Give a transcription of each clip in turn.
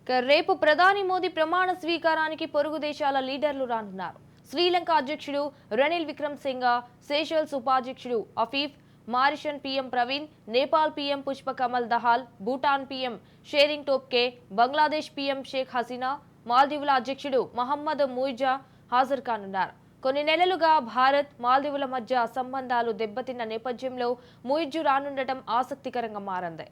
రేపు ప్రధాని మోదీ ప్రమాణ స్వీకారానికి పొరుగు దేశాల లీడర్లు రానున్నారు. శ్రీలంక అధ్యక్షుడు రనిల్ విక్రమసింఘ, సేషెల్స్ ఉపాధ్యక్షుడు Afif, Mauritian PM Pravind, Nepal PM Pushpa Kamal Dahal, Bhutan PM Tshering Tobgay, Bangladesh PM Sheikh Hasina, మాల్దీవుల అధ్యక్షుడు మహమ్మద్ ముయిజా హాజరు కానున్నారు. కొన్ని నెలలుగా భారత్, మాల్దీవుల మధ్య సంబంధాలు దెబ్బతిన్న నేపథ్యంలో ముయిజు రానుండటం ఆసక్తికరంగా మారింది.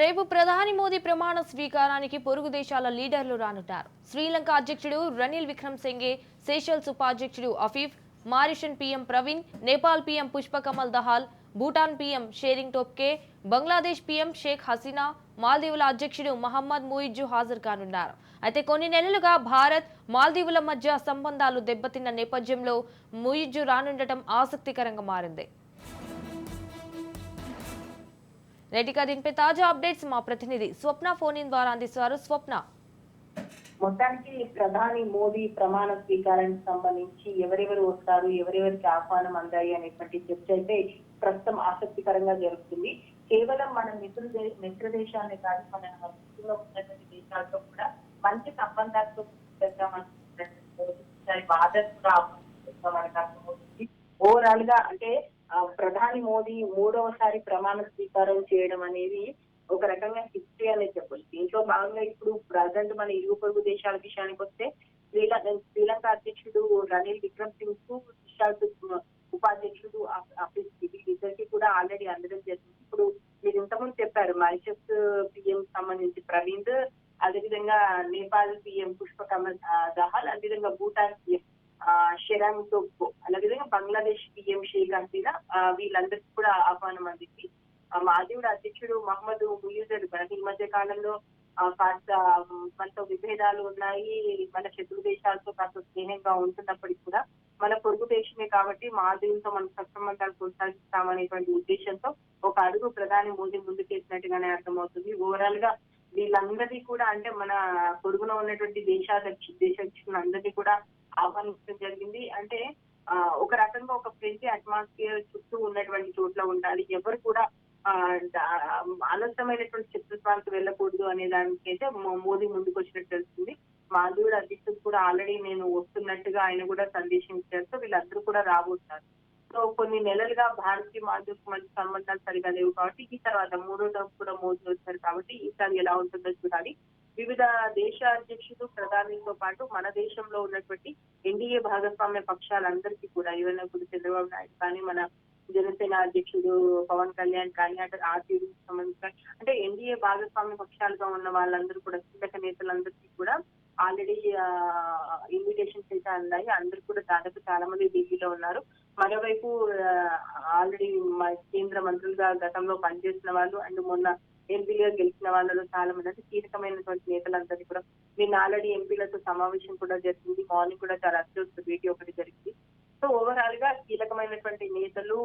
రేపు ప్రధాని మోదీ ప్రమాణ స్వీకారానికి పొరుగు దేశాల లీడర్లు రానున్నారు. శ్రీలంక అధ్యక్షుడు రనిల్ విక్రమసింఘే, సేషెల్స్ ఉపాధ్యక్షుడు Afif, Mauritian PM Pravind, Nepal PM Pushpa Kamal Dahal, Bhutan PM Tshering Tobgay, Bangladesh PM Sheikh Hasina, మాల్దీవుల అధ్యక్షుడు మహమ్మద్ ముయిజు హాజరు కానున్నారు. అయితే కొన్ని నెలలుగా భారత్, మాల్దీవుల మధ్య సంబంధాలు దెబ్బతిన్న నేపథ్యంలో ముయిజు రానుండటం ఆసక్తికరంగా మారింది. రైటిక దీనిపై తాజా అప్డేట్స్ మా ప్రతినిధి స్వప్న ఫోన్ ఇన్ ద్వారా అందిస్తారు. స్వప్న, మొత్తానికి ప్రధాని మోదీ ప్రమాణ స్వీకారానికి సంబంధించి ఎవరెవరు వస్తారు, ఎవరెవరికి ఆహ్వానం అందాయి అనేటువంటి చర్చ అయితే ప్రస్తుతం ఆసక్తికరంగా జరుగుతుంది. కేవలం మన మిత్ర దేశాలే కాదు, మన ఉన్నటువంటి దేశాలతో కూడా మంచి సంబంధాలతో బాధ కూడా మనకు అర్థమవుతుంది. ఓవరాల్ గా అంటే ప్రధాని మోదీ మూడవసారి ప్రమాణ స్వీకారం చేయడం అనేది ఒక రకంగా హిస్టరీ అనేది చెప్పొచ్చు. దీంట్లో భాగంగా ఇప్పుడు ప్రజెంట్ మన ఇరుగు పొరుగు దేశాల విషయానికి వస్తే శ్రీలంక అధ్యక్షుడు రనిల్ విక్రమసింఘ్ కు, ఉపాధ్యక్షుడు వీళ్ళిద్దరికి కూడా ఆల్రెడీ అందడం జరిగింది. ఇప్పుడు మీరు ఇంతకుముందు చెప్పారు మారిషస్ పిఎం సంబంధించి ప్రవీణ్, అదేవిధంగా నేపాల్ పిఎం పుష్ప కమల్ దహాల్, అదేవిధంగా భూటాన్ పిఎం షేరింగ్ టోప్కే, అదేవిధంగా బంగ్లాదేశ్ పిఎం షేక్ హసీనా, వీళ్ళందరికీ కూడా ఆహ్వానం అందింది. మాల్దీవుల అధ్యక్షుడు మహమ్మద్ ముయిజు ఈ మధ్య కాలంలో కాస్త మనతో విభేదాలు ఉన్నాయి, మన శత్రు దేశాలతో కాస్త స్నేహంగా ఉంటున్నప్పటికీ కూడా మన పొరుగు దేశమే కాబట్టి మాల్దీవులతో మనం సత్సంబంధాలు కొనసాగిస్తామనేటువంటి ఉద్దేశంతో ఒక అడుగు ప్రధాని మోదీ ముందుకేసినట్టుగానే అర్థమవుతుంది. ఓవరాల్ గా వీళ్ళందరినీ కూడా అంటే మన పొరుగున ఉన్నటువంటి దేశాధ్యక్షులందరినీ కూడా ఆహ్వానించడం జరిగింది. అంటే ఒక రకంగా ఒక ఫ్రెండ్లీ అట్మాస్ఫియర్ చుట్టూ ఉన్నటువంటి చోట్ల ఉండాలి, ఎవరు కూడా అనవసరమైనటువంటి శత్రుత్వానికి వెళ్ళకూడదు అనే దానికైతే మోదీ ముందుకు వచ్చినట్టు తెలుస్తుంది. మాల్దీవుల అధ్యక్షుడు కూడా ఆల్రెడీ నేను వస్తున్నట్టుగా ఆయన కూడా సందేశం ఇచ్చారు. వీళ్ళందరూ కూడా రాబోతున్నారు. సో కొన్ని నెలలుగా భారత్ కి మాల్దీవులకు మంచి సంబంధాలు సరిగా లేవు కాబట్టి ఈ తర్వాత మూడో తరపు కూడా మోదీ వచ్చారు కాబట్టి ఈసారి ఎలా ఉంటుందో చూడాలి. వివిధ దేశ అధ్యక్షులు, ప్రధానితో పాటు మన దేశంలో ఉన్నటువంటి ఎన్డీఏ భాగస్వామ్య పక్షాలందరికీ కూడా ఈవెన్ ఇప్పుడు చంద్రబాబు నాయుడు కానీ, మన జనసేన అధ్యక్షుడు పవన్ కళ్యాణ్ కానీ, అంటే ఆర్టీడీ సంబంధించిన అంటే ఎన్డీఏ భాగస్వామ్య పక్షాలుగా ఉన్న వాళ్ళందరూ కూడా కీలక నేతలందరికీ కూడా ఆల్రెడీ ఇన్విటేషన్స్ అయితే అందాయి. అందరూ కూడా దాదాపు చాలా మంది ఢిల్లీలో ఉన్నారు. మరోవైపు ఆల్రెడీ కేంద్ర మంత్రులుగా గతంలో పనిచేసిన వాళ్ళు అండ్ మొన్న ఎంపీలుగా గెలిచిన వాళ్ళలో చాలా మంది అంటే కీలకమైనటువంటి నేతలందరినీ కూడా నిన్న ఆల్రెడీ ఎంపీలతో సమావేశం కూడా జరిగింది. మార్నింగ్ కూడా చాలా అత్యవసర భేటీ ఒకటి జరిగింది. సో ఓవరాల్ గా కీలకమైనటువంటి నేతలు,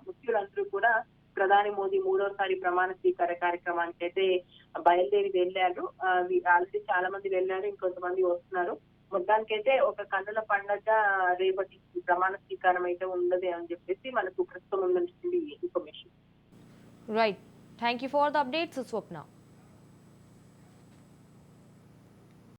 ముఖ్యులందరూ కూడా ప్రధాని మోదీ మూడోసారి ప్రమాణ స్వీకార కార్యక్రమానికి అయితే బయలుదేరి వెళ్ళారు. ఆల్రెడీ చాలా మంది వెళ్ళారు, ఇంకొంతమంది వస్తున్నారు. మొత్తానికైతే ఒక కన్నుల పండగ రేపటి ప్రమాణ స్వీకారం అయితే ఉండదు అని చెప్పేసి మనకు ప్రస్తుతం ఉందని information. Right, thank you for the updates Swapna.